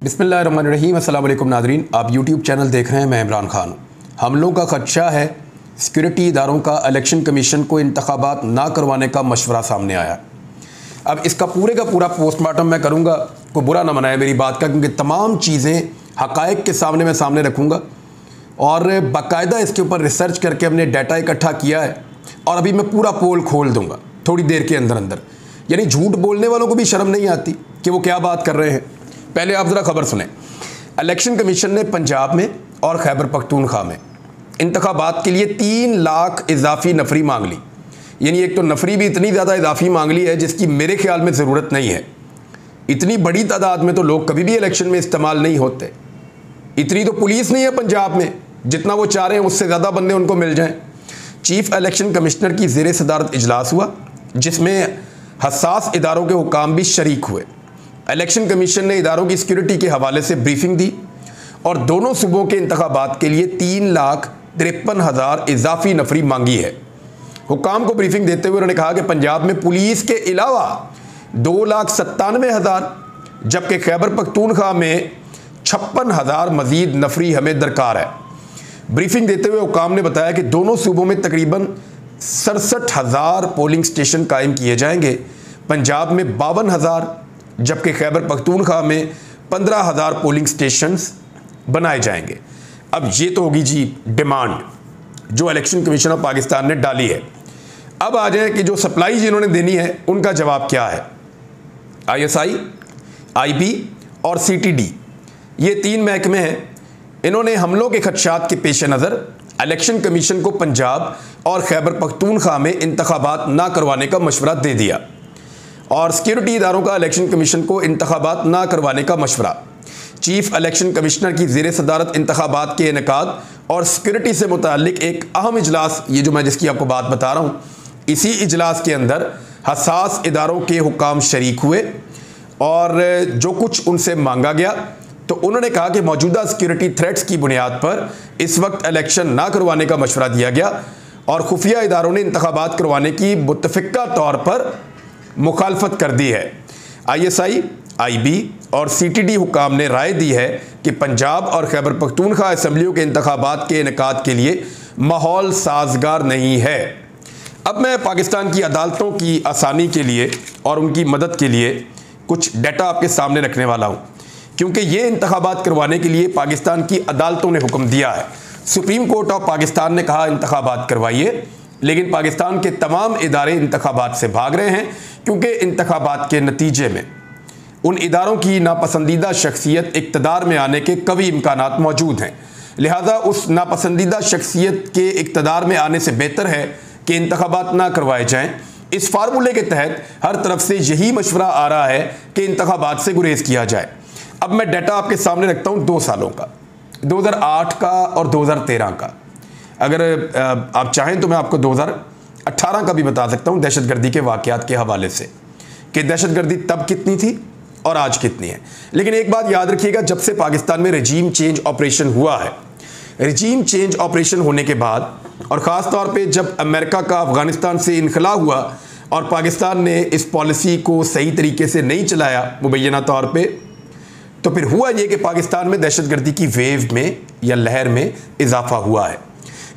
बिस्मिल्लाहिर्रहमानिर्रहीम। अस्सलाम वालेकुम नाज़रीन, आप यूट्यूब चैनल देख रहे हैं। मैं इमरान खान। हम लोगों का खदशा है सिक्योरिटी इदारों का इलेक्शन कमीशन को इंतखाबात ना करवाने का मशवरा सामने आया। अब इसका पूरे का पूरा पोस्टमार्टम मैं करूँगा, कोई बुरा ना मनाए मेरी बात का, क्योंकि तमाम चीज़ें हक़ाइक़ के सामने मैं सामने रखूँगा और बाकायदा इसके ऊपर रिसर्च करके हमने डाटा इकट्ठा किया है और अभी मैं पूरा पोल खोल दूँगा थोड़ी देर के अंदर अंदर। यानी झूठ बोलने वालों को भी शर्म नहीं आती कि वो क्या बात कर रहे हैं। पहले आप ज़रा खबर सुने। इलेक्शन कमीशन ने पंजाब में और खैबर पख्तूनख्वा में इंतखाबात के लिए 3 लाख इजाफी नफरी मांग ली। यानी एक तो नफरी भी इतनी ज़्यादा इजाफी मांग ली है जिसकी मेरे ख्याल में ज़रूरत नहीं है। इतनी बड़ी तादाद में तो लोग कभी भी इलेक्शन में इस्तेमाल नहीं होते। इतनी तो पुलिस नहीं है पंजाब में, जितना वो चाह रहे हैं उससे ज़्यादा बंदे उनको मिल जाएं। चीफ इलेक्शन कमिश्नर की ज़ेर सदारत इजलास हुआ जिसमें हसास इदारों के हुकाम भी शरीक हुए। इलेक्शन कमीशन ने इदारों की सिक्योरिटी के हवाले से ब्रीफिंग दी और दोनों सूबों के इंतखाबात के लिए 3,53,000 इजाफी नफरी मांगी है। हुकाम को ब्रीफिंग देते हुए उन्होंने कहा कि पंजाब में पुलिस के अलावा 2,97,000 जबकि खैबर पख्तूनख्वा में 56,000 मजीद नफरी हमें दरकार है। ब्रीफिंग देते हुए हुकाम ने बताया कि दोनों सूबों में तकरीबन 67,000 पोलिंग स्टेशन कायम किए जाएंगे। पंजाब में 52,000 जबकि खैबर पख्तूनख्वा में 15,000 पोलिंग स्टेशंस बनाए जाएंगे। अब ये तो होगी जी डिमांड जो इलेक्शन कमीशन ऑफ पाकिस्तान ने डाली है। अब आ जाए कि जो सप्लाई जिन्होंने देनी है उनका जवाब क्या है। ISI, IB और CTD ये 3 महकमे हैं। इन्होंने हमलों के खदशात के पेश नज़र इलेक्शन कमीशन को पंजाब और खैबर पख्तूनख्वा में इंतखाबात ना करवाने का मशवरा दे दिया और सिक्योरिटी इदारों का इलेक्शन कमीशन को इंतखाबात ना करवाने का मशवरा। चीफ इलेक्शन कमिश्नर की ज़ेर सदारत इंतखाबात के इनेकाद और सिक्योरिटी से मुतालिक एक अहम इजलास, ये जो मैं जिसकी आपको बात बता रहा हूँ, इसी इजलास के अंदर हसास इदारों के हुकाम शरीक हुए और जो कुछ उनसे मांगा गया तो उन्होंने कहा कि मौजूदा सिक्योरिटी थ्रेट्स की बुनियाद पर इस वक्त इलेक्शन ना करवाने का मशवरा दिया गया और खुफिया इदारों ने इंतखाबात करवाने की मुतफ़िक़ा तौर पर मुखालफत कर दी है। ISI, IB और CTD हुकाम ने राय दी है कि पंजाब और खैबर पख्तूनख्वा असम्बलियों के इंतखाबात के इनेकाद के लिए माहौल साजगार नहीं है। अब मैं पाकिस्तान की अदालतों की आसानी के लिए और उनकी मदद के लिए कुछ डाटा आपके सामने रखने वाला हूँ, क्योंकि ये इंतखाबात करवाने के लिए पाकिस्तान की अदालतों ने हुक्म दिया है। सुप्रीम कोर्ट ऑफ पाकिस्तान ने कहा इंतखाबात करवाइए, लेकिन पाकिस्तान के तमाम इदारे इंतखाबात से भाग रहे हैं क्योंकि इंतखाबात के नतीजे में उन इदारों की नापसंदीदा शख्सियत इक़्तिदार में आने के कवी इम्कानात मौजूद हैं। लिहाजा उस नापसंदीदा शख्सियत के इक़्तिदार में आने से बेहतर है कि इंतखाबात ना करवाए जाएँ। इस फार्मूले के तहत हर तरफ से यही मशवरा आ रहा है कि इंतखाबात से गुरेज किया जाए। अब मैं डाटा आपके सामने रखता हूँ 2 सालों का, 2008 का और 2013 का। अगर आप चाहें तो मैं आपको 2018 का भी बता सकता हूँ दहशतगर्दी के वाक़यात के हवाले से कि दहशतगर्दी तब कितनी थी और आज कितनी है। लेकिन एक बात याद रखिएगा, जब से पाकिस्तान में रजीम चेंज ऑपरेशन हुआ है, रजीम चेंज ऑपरेशन होने के बाद और ख़ास तौर पे जब अमेरिका का अफ़गानिस्तान से इनखला हुआ और पाकिस्तान ने इस पॉलिसी को सही तरीके से नहीं चलाया मुबैना तौर पे, तो फिर हुआ ये कि पाकिस्तान में दहशतगर्दी की वेव में या लहर में इजाफा हुआ है।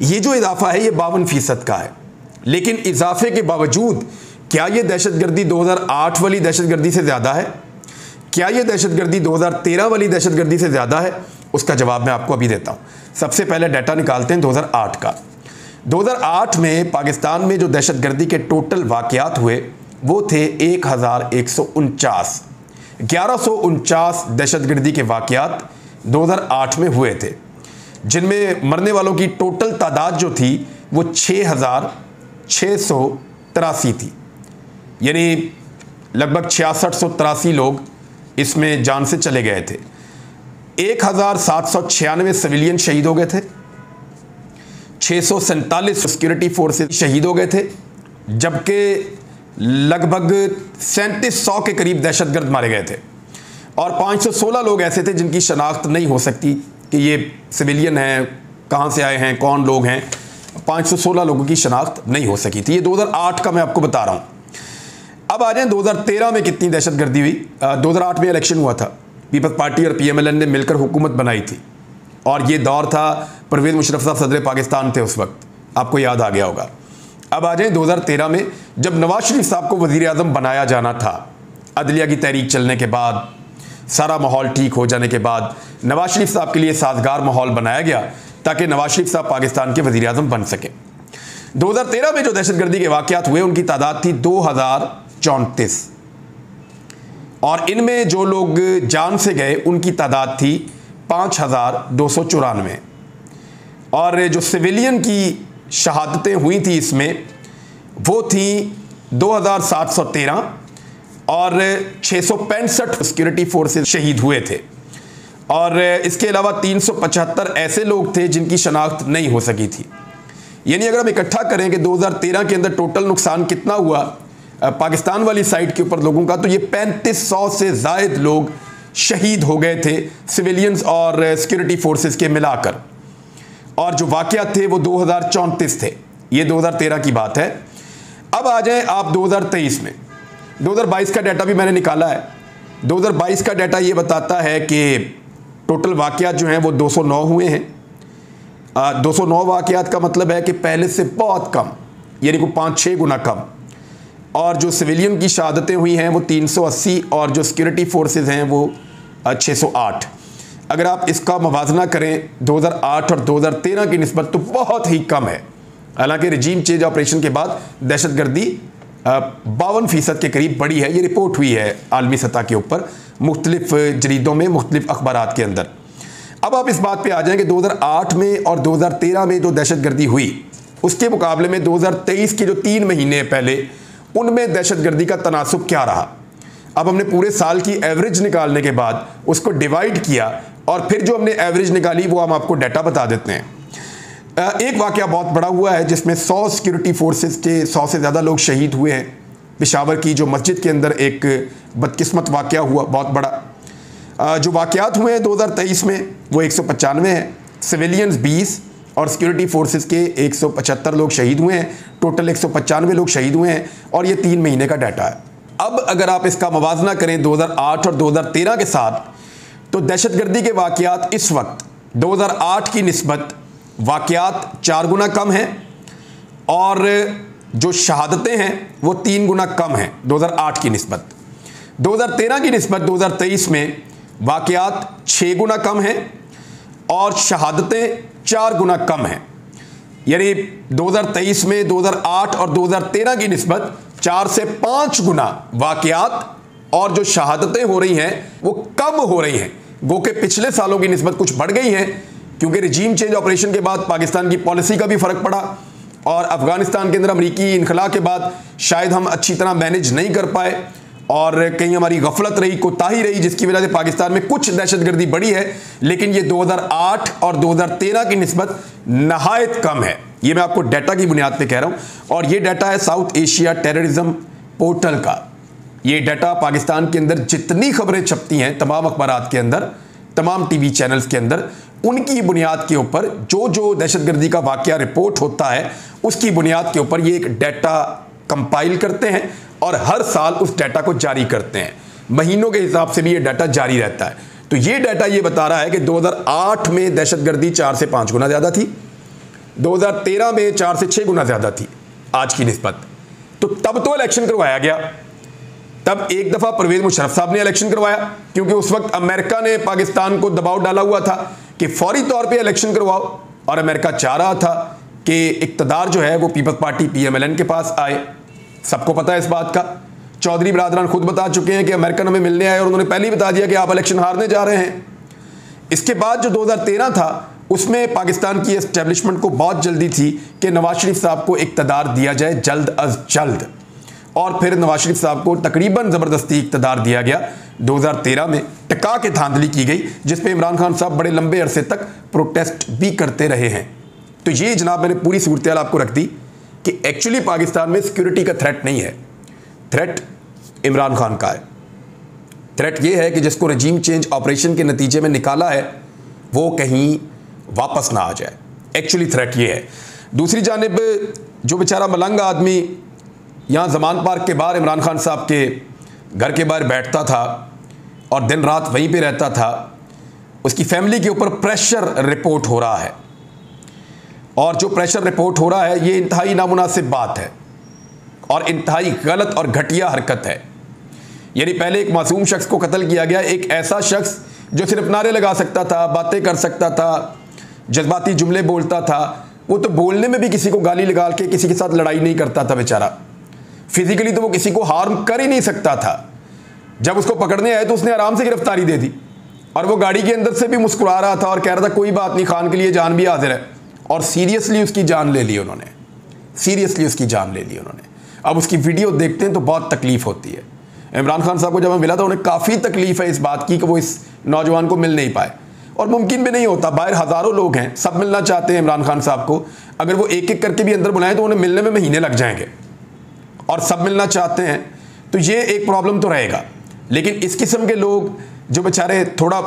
ये जो इजाफा है ये 52% का है। लेकिन इजाफे के बावजूद क्या ये दहशतगर्दी 2008 वाली दहशतगर्दी से ज़्यादा है? क्या ये दहशतगर्दी 2013 वाली दहशतगर्दी से ज़्यादा है? उसका जवाब मैं आपको अभी देता हूँ। सबसे पहले डाटा निकालते हैं 2008 का। 2008 में पाकिस्तान में जो दहशतगर्दी के टोटल वाक़यात हुए वो थे 1149। 1149 दहशतगर्दी के वाक़यात 2008 में हुए थे, जिनमें मरने वालों की टोटल तादाद जो थी वो 6,683 थी। यानी लगभग 6683 लोग इसमें जान से चले गए थे। 1,796 सिविलियन शहीद हो गए थे, 647 सिक्योरिटी फोर्सेस शहीद हो गए थे, जबकि लगभग 3700 के करीब दहशतगर्द मारे गए थे और 516 लोग ऐसे थे जिनकी शनाख्त नहीं हो सकती कि ये सिविलियन हैं, कहाँ से आए हैं, कौन लोग हैं। 516 लोगों की शनाख्त नहीं हो सकी थी। ये 2008 का मैं आपको बता रहा हूँ। अब आ जाएं 2013 में कितनी दहशतगर्दी हुई। 2008 में इलेक्शन हुआ था पीपल्स पार्टी और PMLN ने मिलकर हुकूमत बनाई थी, और ये दौर था परवेज़ मुशर्रफ साहब सदर पाकिस्तान थे उस वक्त, आपको याद आ गया होगा। अब आ जाए 2013 में, जब नवाज शरीफ साहब को वज़ीर आज़म बनाया जाना था, अदलिया की तहरीक चलने के बाद, सारा माहौल ठीक हो जाने के बाद नवाज शरीफ साहब के लिए साजगार माहौल बनाया गया ताकि नवाज शरीफ साहब पाकिस्तान के वज़ीर आज़म बन सके। 2013 में जो दहशतगर्दी के वाक़यात हुए उनकी तादाद थी 2034, और इनमें जो लोग जान से गए उनकी तादाद थी 5294, और जो सिविलियन की शहादतें हुई थी इसमें वो थी 2713, और 665 सिक्योरिटी फोर्सेस शहीद हुए थे, और इसके अलावा 375 ऐसे लोग थे जिनकी शनाख्त नहीं हो सकी थी। यानी अगर हम इकट्ठा करें कि 2013 के अंदर टोटल नुकसान कितना हुआ पाकिस्तान वाली साइड के ऊपर लोगों का, तो ये 3500 से ज़ायद लोग शहीद हो गए थे सिविलियंस और सिक्योरिटी फोर्सेस के मिलाकर, और जो वाक़यात थे वो 2034 थे। ये 2013 की बात है। अब आ जाएं आप 2023 में। 2022 का डाटा भी मैंने निकाला है। 2022 का डाटा ये बताता है कि टोटल वाक़यात जो हैं वो 209 हुए हैं। 209 वाक़यात का मतलब है कि पहले से बहुत कम, यानी कि 5-6 गुना कम, और जो सिविलियन की शहादतें हुई हैं वो 380, और जो सिक्योरिटी फोर्सेस हैं वो 608। अगर आप इसका मवाजना करें 2008 और 2013 की निस्बत तो बहुत ही कम है। हालांकि रजीम चेंज ऑपरेशन के बाद दहशतगर्दी 52% के करीब बढ़ी है। ये रिपोर्ट हुई है आलमी सतह के ऊपर मुख्तलिफ जरीदों में, मुख्तलिफ अखबारात के अंदर। अब आप इस बात पे आ जाएं कि 2008 में और 2013 में जो दहशतगर्दी हुई उसके मुकाबले में 2023 के जो 3 महीने पहले उनमें दहशतगर्दी का तनासुब क्या रहा। अब हमने पूरे साल की एवरेज निकालने के बाद उसको डिवाइड किया, और फिर जो हमने एवरेज निकाली वो हम आपको डाटा बता देते हैं। एक वाक़या बहुत बड़ा हुआ है जिसमें 100 सिक्योरिटी फोर्सेस के 100 से ज़्यादा लोग शहीद हुए हैं। पेशावर की जो मस्जिद के अंदर एक बदकिस्मत वाक़या हुआ बहुत बड़ा। जो वाक़यात हुए हैं 2023 में वो 195 हैं, सिविलियंस 20 और सिक्योरिटी फोर्सेस के 175 लोग शहीद हुए हैं। टोटल 195 लोग शहीद हुए हैं, और ये 3 महीने का डाटा है। अब अगर आप इसका मवाजना करें 2008 और 2013 के साथ, तो दहशतगर्दी के वाक़यात इस वक्त 2008 की निस्बत वाक़यात 4 गुना कम हैं, और जो शहादतें हैं वो 3 गुना कम हैं 2008 की निस्बत। 2013 की निस्बत 2023 में वाक़यात 6 गुना कम हैं और शहादतें 4 गुना कम हैं। यानी 2023 में 2008 और 2013 की निस्बत 4 से 5 गुना वाक़यात और जो शहादतें हो रही हैं वो कम हो रही हैं। गो के पिछले सालों की निस्बत कुछ बढ़ गई हैं, क्योंकि रिजीम चेंज ऑपरेशन के बाद पाकिस्तान की पॉलिसी का भी फ़र्क पड़ा, और अफ़गानिस्तान के अंदर अमरीकी इनखला के बाद शायद हम अच्छी तरह मैनेज नहीं कर पाए, और कहीं हमारी गफलत रही, कोताही रही, जिसकी वजह से पाकिस्तान में कुछ दहशतगर्दी बढ़ी है। लेकिन ये 2008 और 2013 की निस्बत नहायत कम है। ये मैं आपको डाटा की बुनियाद पे कह रहा हूँ, और ये डाटा है साउथ एशिया टेररिज्म पोर्टल का। ये डाटा पाकिस्तान के अंदर जितनी खबरें छपती हैं तमाम अखबारात के अंदर, तमाम टीवी चैनल्स के अंदर, उनकी बुनियाद के ऊपर जो जो दहशतगर्दी का वाक़या रिपोर्ट होता है उसकी बुनियाद के ऊपर ये एक डाटा कंपाइल करते हैं, और हर साल उस डाटा को जारी करते हैं। महीनों के हिसाब से भी ये डाटा जारी रहता है। तो ये डाटा ये बता रहा है कि 2008 में दहशतगर्दी 4 से 5 गुना ज़्यादा थी, 2013 में 4 से 6 गुना ज़्यादा थी आज की निस्बत। तो तब तो इलेक्शन करवाया गया, तब एक दफ़ा परवेज़ मुशर्रफ साहब ने इलेक्शन करवाया, क्योंकि उस वक्त अमेरिका ने पाकिस्तान को दबाव डाला हुआ था कि फौरी तौर पे इलेक्शन करवाओ, और अमेरिका चाह रहा था कि इक़्तिदार जो है वो पीपल्स पार्टी PMLN के पास आए। सबको पता है इस बात का। चौधरी बरादरान खुद बता चुके हैं कि अमेरिकन हमें मिलने आए और उन्होंने पहले ही बता दिया कि आप इलेक्शन हारने जा रहे हैं। इसके बाद जो 2013 था उसमें पाकिस्तान की एस्टेब्लिशमेंट को बहुत जल्दी थी कि नवाज शरीफ साहब को इक़्तिदार दिया जाए जल्द अज जल्द, और फिर नवाज शरीफ साहब को तकरीबन ज़बरदस्ती इक़्तिदार दिया गया। 2013 में टिका के धांधली की गई, जिस पे इमरान खान साहब बड़े लंबे अरसे तक प्रोटेस्ट भी करते रहे हैं। तो ये जनाब मैंने पूरी सूरत हाल आपको रख दी कि एक्चुअली पाकिस्तान में सिक्योरिटी का थ्रेट नहीं है, थ्रेट इमरान खान का है। थ्रेट ये है कि जिसको रजीम चेंज ऑपरेशन के नतीजे में निकाला है वो कहीं वापस ना आ जाए। एक्चुअली थ्रेट ये है। दूसरी जानिब जो बेचारा मलंग आदमी यहाँ जमान पार्क के बाहर इमरान खान साहब के घर के बाहर बैठता था और दिन रात वहीं पे रहता था, उसकी फैमिली के ऊपर प्रेशर रिपोर्ट हो रहा है। और जो प्रेशर रिपोर्ट हो रहा है ये इंतहाई नामुनासिब बात है और इंतहाई गलत और घटिया हरकत है। यानी पहले एक मासूम शख्स को कत्ल किया गया, एक ऐसा शख्स जो सिर्फ नारे लगा सकता था, बातें कर सकता था, जज्बाती जुमले बोलता था, वो तो बोलने में भी किसी को गाली लगा के किसी के साथ लड़ाई नहीं करता था बेचारा। फिजिकली तो वो किसी को हार्म कर ही नहीं सकता था। जब उसको पकड़ने आए तो उसने आराम से गिरफ्तारी दे दी और वो गाड़ी के अंदर से भी मुस्कुरा रहा था और कह रहा था कोई बात नहीं, खान के लिए जान भी हाजिर है। और सीरियसली उसकी जान ले ली उन्होंने, सीरियसली उसकी जान ले ली उन्होंने। अब उसकी वीडियो देखते हैं तो बहुत तकलीफ होती है। इमरान खान साहब को जब मैं मिला था उन्हें काफ़ी तकलीफ है इस बात की कि वो इस नौजवान को मिल नहीं पाए, और मुमकिन भी नहीं होता। बाहर हज़ारों लोग हैं, सब मिलना चाहते हैं इमरान खान साहब को। अगर वो एक एक करके भी अंदर बुलाएं तो उन्हें मिलने में महीने लग जाएंगे, और सब मिलना चाहते हैं तो ये एक प्रॉब्लम तो रहेगा। लेकिन इस किस्म के लोग जो बेचारे थोड़ा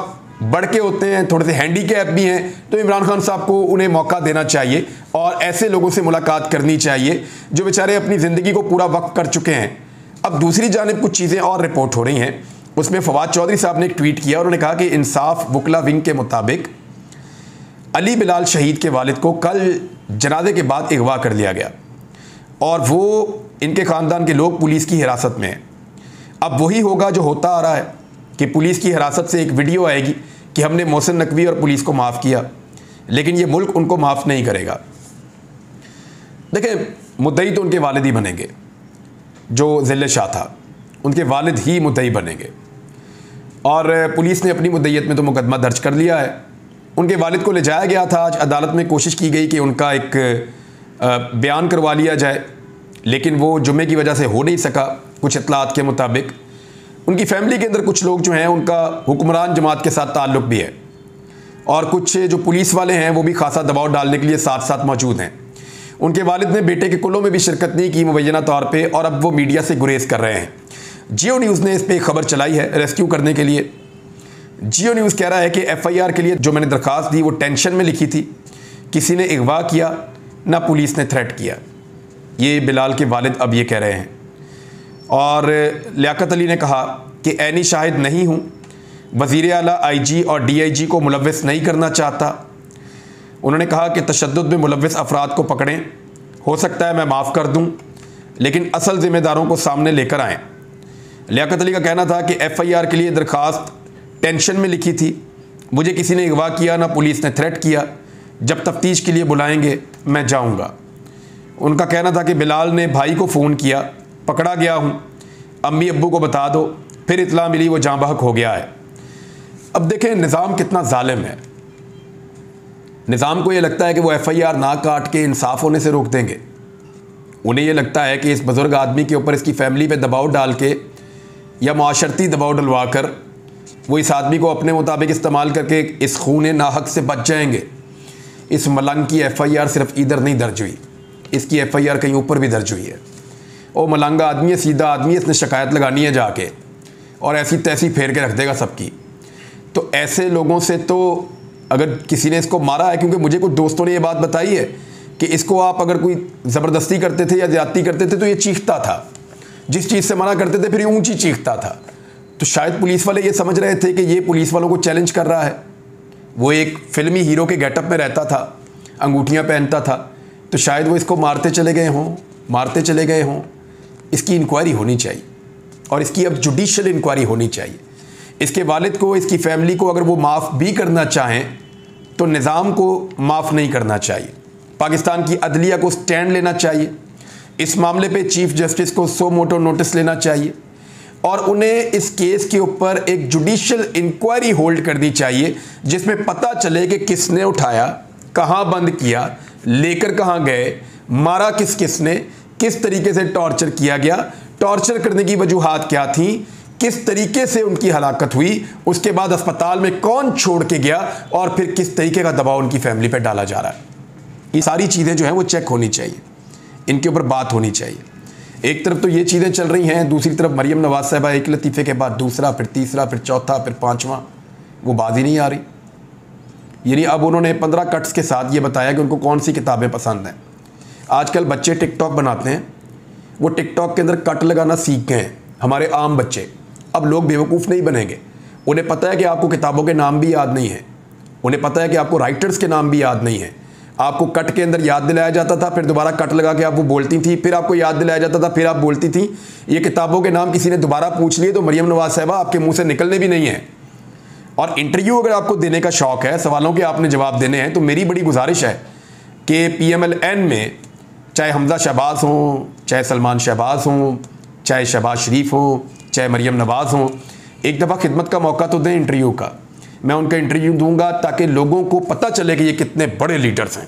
बढ़ के होते हैं, थोड़े से हैंडीकैप भी हैं, तो इमरान खान साहब को उन्हें मौका देना चाहिए और ऐसे लोगों से मुलाकात करनी चाहिए जो बेचारे अपनी ज़िंदगी को पूरा वक्त कर चुके हैं। अब दूसरी जानिब कुछ चीज़ें और रिपोर्ट हो रही हैं। उसमें फवाद चौधरी साहब ने एक ट्वीट किया, उन्होंने कहा कि इंसाफ वकला विंग के मुताबिक अली बिलाल शहीद के वालिद को कल जनाजे के बाद अगवा कर लिया गया और वो इनके ख़ानदान के लोग पुलिस की हिरासत में हैं। अब वही होगा जो होता आ रहा है कि पुलिस की हिरासत से एक वीडियो आएगी कि हमने मोहसिन नकवी और पुलिस को माफ़ किया, लेकिन ये मुल्क उनको माफ़ नहीं करेगा। देखें, मुद्दई तो उनके वालिद ही बनेंगे। जो ज़िले शाह था उनके वालिद ही मुद्दई बनेंगे, और पुलिस ने अपनी मुद्दईयत में तो मुकदमा दर्ज कर लिया है। उनके वालिद को ले जाया गया था, आज अदालत में कोशिश की गई कि उनका एक बयान करवा लिया जाए, लेकिन वो जुम्मे की वजह से हो नहीं सका। कुछ इत्तलात के मुताबिक उनकी फैमिली के अंदर कुछ लोग जो हैं उनका हुक्मरान जमात के साथ ताल्लुक़ भी है, और कुछ जो पुलिस वाले हैं वो भी खासा दबाव डालने के लिए साथ साथ मौजूद हैं। उनके वालिद ने बेटे के कुल्लों में भी शिरकत नहीं की मुबैना तौर पे, और अब वो मीडिया से गुरेज कर रहे हैं। जियो न्यूज़ ने इस पर खबर चलाई है रेस्क्यू करने के लिए। जियो न्यूज़ कह रहा है कि FIR के लिए जो मैंने दरख्वास्त दी वो टेंशन में लिखी थी, किसी ने अगवा किया ना पुलिस ने थ्रेट किया। ये बिलाल के वालिद अब ये कह रहे हैं। और लियाकत अली ने कहा कि ऐनी शाहिद नहीं हूँ, वज़ीर आला IG और DIG को मुलव्वस नहीं करना चाहता। उन्होंने कहा कि तशद्दुद में मुलव्वस अफराद को पकड़ें, हो सकता है मैं माफ़ कर दूँ, लेकिन असल ज़िम्मेदारों को सामने लेकर आएँ। लियाकत अली का कहना था कि FIR के लिए दरख्वास्त टेंशन में लिखी थी, मुझे किसी ने अगवा किया ना पुलिस ने थ्रेट किया, जब तफ्तीश के लिए बुलाएंगे मैं जाऊंगा। उनका कहना था कि बिलाल ने भाई को फ़ोन किया, पकड़ा गया हूं, अम्मी अब्बू को बता दो, फिर इत्तला मिली वो जाँ बहक हो गया है। अब देखें निज़ाम कितना जालिम है। निज़ाम को ये लगता है कि वो FIR ना काट के इंसाफ होने से रोक देंगे। उन्हें ये लगता है कि इस बुज़ुर्ग आदमी के ऊपर इसकी फैमिली पे दबाव डाल के या माशरती दबाव डलवा कर वो इस आदमी को अपने मुताबिक इस्तेमाल करके इस खून नाहक से बच जाएंगे। इस मलंग की FIR सिर्फ इधर नहीं दर्ज हुई, इसकी FIR कहीं ऊपर भी दर्ज हुई है। वो मलंगा आदमी है, सीधा आदमी है, इसने शिकायत लगानी है जाके और ऐसी तैसी फेर के रख देगा सबकी। तो ऐसे लोगों से तो अगर किसी ने इसको मारा है, क्योंकि मुझे कुछ दोस्तों ने ये बात बताई है कि इसको आप अगर कोई ज़बरदस्ती करते थे या ज़्यादती करते थे तो ये चीखता था, जिस चीज़ से मना करते थे फिर ये ऊंची चीखता था। तो शायद पुलिस वाले ये समझ रहे थे कि ये पुलिस वालों को चैलेंज कर रहा है। वो एक फिल्मी हीरो के गेटअप में रहता था, अंगूठियाँ पहनता था, तो शायद वो इसको मारते चले गए हों। इसकी इंक्वायरी होनी चाहिए और इसकी अब जुडिशल इंक्वायरी होनी चाहिए। इसके वालिद को, इसकी फैमिली को अगर वो माफ़ भी करना चाहें तो निज़ाम को माफ़ नहीं करना चाहिए। पाकिस्तान की अदलिया को स्टैंड लेना चाहिए। इस मामले पे चीफ जस्टिस को सो मोटो नोटिस लेना चाहिए और उन्हें इस केस के ऊपर एक जुडिशल इंक्वायरी होल्ड करनी चाहिए, जिसमें पता चले कि किसने उठाया, कहाँ बंद किया, लेकर कहाँ गए, मारा किसने, किस तरीके से टॉर्चर किया गया, टॉर्चर करने की वजूहात क्या थी, किस तरीके से उनकी हलाकत हुई, उसके बाद अस्पताल में कौन छोड़ के गया और फिर किस तरीके का दबाव उनकी फैमिली पर डाला जा रहा है। ये सारी चीज़ें जो हैं वो चेक होनी चाहिए, इनके ऊपर बात होनी चाहिए। एक तरफ तो ये चीज़ें चल रही हैं, दूसरी तरफ मरियम नवाज साहबा एक लतीफ़े के बाद दूसरा, फिर तीसरा, फिर चौथा, फिर पाँचवा, वो बात ही नहीं आ रही। यानी अब उन्होंने 15 कट्स के साथ ये बताया कि उनको कौन सी किताबें पसंद हैं। आजकल बच्चे टिकटॉक बनाते हैं, वो टिकटॉक के अंदर कट लगाना सीख गए हैं, हमारे आम बच्चे। अब लोग बेवकूफ़ नहीं बनेंगे, उन्हें पता है कि आपको किताबों के नाम भी याद नहीं है, उन्हें पता है कि आपको राइटर्स के नाम भी याद नहीं है। आपको कट के अंदर याद दिलाया जाता था, फिर दोबारा कट लगा के आप वो बोलती थी, फिर आपको याद दिलाया जाता था, फिर आप बोलती थी। ये किताबों के नाम किसी ने दोबारा पूछ लिए तो मरियम नवाज साहिबा आपके मुंह से निकलने भी नहीं है। और इंटरव्यू अगर आपको देने का शौक है, सवालों के आपने जवाब देने हैं, तो मेरी बड़ी गुजारिश है कि PMLN में चाहे हमजा शहबाज हों, चाहे सलमान शहबाज हों, चाहे शहबाज शरीफ हो, चाहे मरियम नवाज़ हों, एक दफ़ा खिदमत का मौका तो दें इंटरव्यू का। मैं उनका इंटरव्यू दूंगा ताकि लोगों को पता चले कि ये कितने बड़े लीडर्स हैं,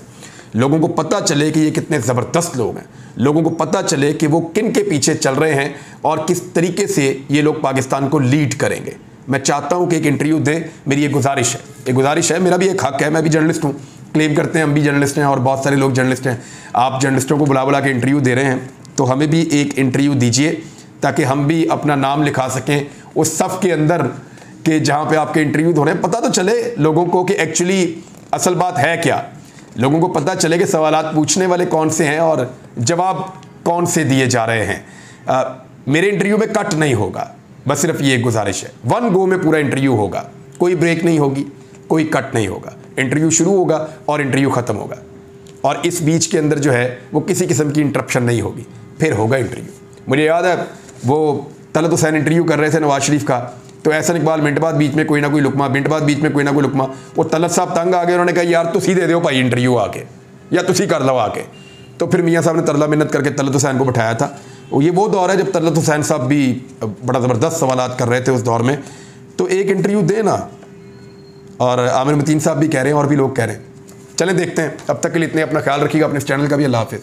लोगों को पता चले कि ये कितने ज़बरदस्त लोग हैं, लोगों को पता चले कि वो किन के पीछे चल रहे हैं और किस तरीके से ये लोग पाकिस्तान को लीड करेंगे। मैं चाहता हूँ कि एक इंटरव्यू दें, मेरी ये गुजारिश है, मेरा भी एक हक है, मैं भी जर्नलिस्ट हूँ, क्लेम करते हैं हम भी जर्नलिस्ट हैं और बहुत सारे लोग जर्नलिस्ट हैं। आप जर्नलिस्टों को बुला बुला के इंटरव्यू दे रहे हैं, तो हमें भी एक इंटरव्यू दीजिए ताकि हम भी अपना नाम लिखा सकें उस सफ़ के अंदर कि जहाँ पे आपके इंटरव्यू हो रहे हैं। पता तो चले लोगों को कि एक्चुअली असल बात है क्या, लोगों को पता चले कि सवालात पूछने वाले कौन से हैं और जवाब कौन से दिए जा रहे हैं। मेरे इंटरव्यू में कट नहीं होगा, बस सिर्फ ये गुजारिश है। 1 गो में पूरा इंटरव्यू होगा, कोई ब्रेक नहीं होगी, कोई कट नहीं होगा। इंटरव्यू शुरू होगा और इंटरव्यू ख़त्म होगा, और इस बीच के अंदर जो है वो किसी किस्म की इंटरप्शन नहीं होगी, फिर होगा इंटरव्यू। मुझे याद है वो तलत हुसैन इंटरव्यू कर रहे थे नवाज शरीफ का, तो एहसन इकबाल मिनट बाद बीच में कोई ना कोई लुकमा, मिनट बाद बीच में कोई ना कोई लुकमा। वो तलत साहब तंग आ गए, उन्होंने कहा यार तुसी दे दो भाई इंटरव्यू आके, या तुसी कर लो आके। तो फिर मियाँ साहब ने तरला मिन्नत करके तलत हुसैन को बैठाया था। ये वो दौर है जब तलत हुसैन साहब भी बड़ा ज़बरदस्त सवालात कर रहे थे उस दौर में। तो एक इंटरव्यू देना, और आमिर मतीन साहब भी कह रहे हैं और भी लोग कह रहे हैं। चलें देखते हैं। अब तक के लिए इतने, अपना ख्याल रखिएगा, अपने इस चैनल का भी। अल्लाह हाफ़िज़।